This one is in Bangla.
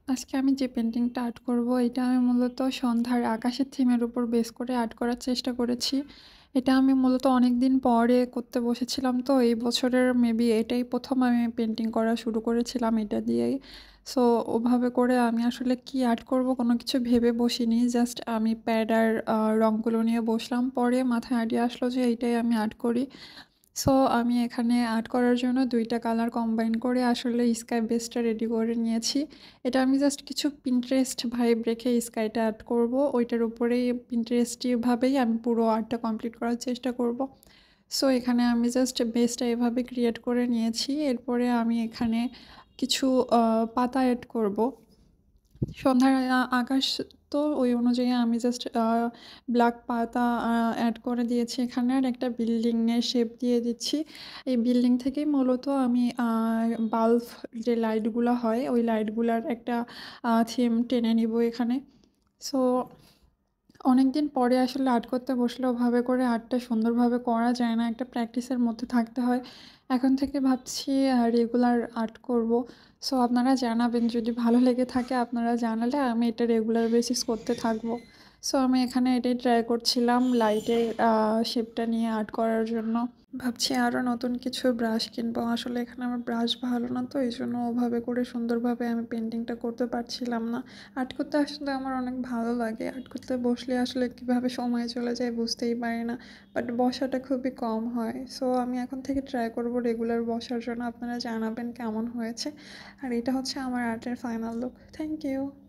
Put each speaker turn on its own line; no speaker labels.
আজকে আমি যে পেন্টিংটা আর্ট করব, এটা আমি মূলত সন্ধ্যার আকাশের থিমের উপর বেস করে আর্ট করার চেষ্টা করেছি। এটা আমি মূলত অনেকদিন পরে করতে বসেছিলাম, তো এই বছরের মেবি এটাই ১ম আমি পেন্টিং করা শুরু করেছিলাম এটা দিয়েই। সো ওভাবে করে আমি আসলে কি আর্ট করব কোনো কিছু ভেবে বসিনি। জাস্ট আমি প্যাড আর রংগুলো নিয়ে বসলাম। পরে মাথায় আইডিয়া আসলো যে এইটাই আমি আর্ট করি। সো আমি এখানে আর্ট করার জন্য ২ টা কালার কম্বাইন করে আসলে স্কাই বেসটা রেডি করে নিয়েছি। এটা আমি জাস্ট কিছু Pinterest ভাইব রেখে স্কাইটা আর্ট করব। ওইটার উপরেই Pinteresti ভাবেই আমি পুরো আর্টটা কমপ্লিট করার চেষ্টা করব। সো এখানে আমি জাস্ট বেসটা এভাবে ক্রিয়েট করে নিয়েছি। এরপরে আমি এখানে কিছু আ পাতা এড করব। সন্ধ্যার আকাশ, তো ওই অনুযায়ী আমি জাস্ট ব্ল্যাক পাতা এড করে দিয়েছি এখানে। আর একটা বিল্ডিং এর শেপ দিয়ে দিচ্ছি। এই বিল্ডিং থেকেই মূলত আমি বাল্ব, যে লাইটগুলা হয় ওই লাইটগুলার একটা থিম টেনে নিব এখানে। সো অনেকদিন পরে আসলে আর্ট করতে বসলে ওভাবে করে আর্টটা সুন্দরভাবে করা যায় না। একটা প্র্যাকটিসের মধ্যে থাকতে হয়। এখন থেকে ভাবছি রেগুলার আর্ট করব। সো আপনারা জানাবেন যদি ভালো লেগে থাকে, আপনারা জানালে আমি এটা রেগুলার বেসিস করতে থাকবো। সো আমি এখানে এটাই ট্রাই করছিলাম লাইটের শেপটা নিয়ে আর্ট করার জন্য। ভাবছি আরও নতুন কিছু ব্রাশ কিনবো। আসলে এখানে আমার ব্রাশ ভালো না, তো এইজন্য ওভাবে করে সুন্দরভাবে আমি পেন্টিংটা করতে পারছিলাম না। আর্ট করতে আসলে আমার অনেক ভালো লাগে। আর্ট করতে বসলে আসলে কীভাবে সময় চলে যায় বুঝতেই পারি না। বাট বসাটা খুবই কম হয়। সো আমি এখন থেকে ট্রাই করব রেগুলার বসার জন্য। আপনারা জানাবেন কেমন হয়েছে। আর এটা হচ্ছে আমার আর্টের ফাইনাল লুক। Thank you.